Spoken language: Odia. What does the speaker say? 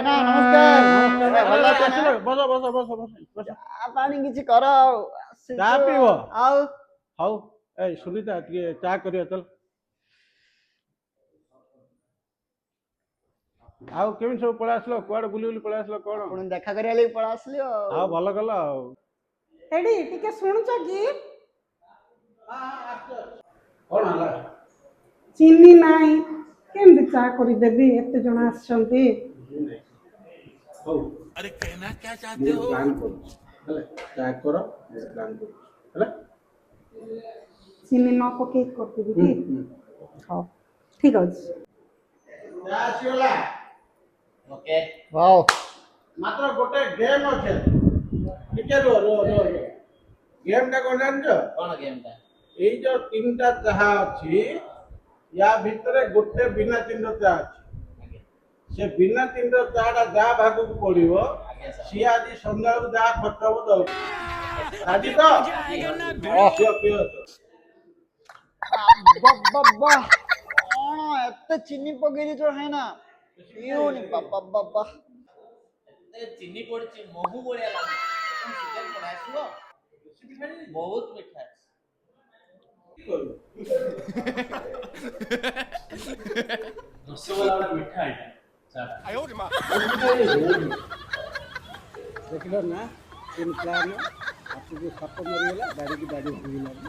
ଭାଇନା ନମସ୍କାର। ଭଲ ଅଛ ନା? ବସ ବସ ବସ ବସ ବସ। ଚା ପାଣି କିଛି କର ଆଉ। ଚା ପିଇବ? ଆଉ ହଉ ଏଇ ସୁନିତା ଟିକେ ଚା କରିବା ଚାଲ। ଆଉ କେମିତି ସବୁ ପଳେଇ ଆସିଲ, କୁଆଡେ ବୁଲି ବୁଲି ପଳେଇ ଆସିଲ କଣ? ଆପଣ ଦେଖା କରିବା ଲାଗି ପଳେଇ ଆସିଲି ଆଉ। ଆଉ ଭଲ କଲ ଆଉ। ଏଡି ଟିକେ ଶୁଣୁଛ କି? କଣ ହେଲା? ଚିନି ନାହିଁ, କେମିତି ଚା କରିଦେବି, ଏତେ ଜଣ ଆସିଛନ୍ତି। ହଉ अरे कहना क्या चाहते हो? प्लान करो ହେଲା ଚା କର ପ୍ଲାନ କର ହେଲା। ଚିନି ନ ପକେଇ କରିଦେବି କି? ହଉ ଠିକ ଅଛି। ଚା ଆସିଗଲା। Okay wow. ମାତ୍ର ଗୋଟେ ଗେମ୍ ଅଛି। ଟିକେ ରୁହ ରୁହ ରୁହ ରୁହ। ଗେମ୍ ଟା କଣ ଜାଣିଛ? କଣ ଗେମ୍ ଟା? ଏଇ ଯୋଉ ତିନିଟା ଚାହା ଅଛି, ୟା ଭିତରେ ଗୋଟେ ବିନା ଚିନିର ଚା ଅଛି। ସେ ବିନା ଚିନିର ଚା ଟା ଯାହା ଭାଗକୁ ପଡିବ, ସିଏ ଆଜି ସନ୍ଧ୍ୟାବେଳକୁ ଯାହା ଖର୍ଚ୍ଚ ହବ ଦଉଛି। ରାଜି ତ? ପିଅ ପିଅ ତ। ବାବା କଣ ଏତେ ଚିନି ପକେଇ ଦେଇଛ ଭାଇନା? ପିଉନି ବାବା ବାବା। ଏତେ ଚିନି ପଡିଛି ମହୁ ଭଳିଆ ଲାଗୁଛି। କଣ ସିଗରେଟ ପଳେଇ ଆସିବ? ବହୁତ ମିଠା ଅଛି। ରସଗୋଲା ମିଠା ଏଇଟା। ଦେଖିଲ ନା ତିନି ପ୍ଲାନ ହାତକୁ ସାପ ମରିଗଲା, ଦାଢିକି ଦାଢି ଭାଙ୍ଗିଲାନି।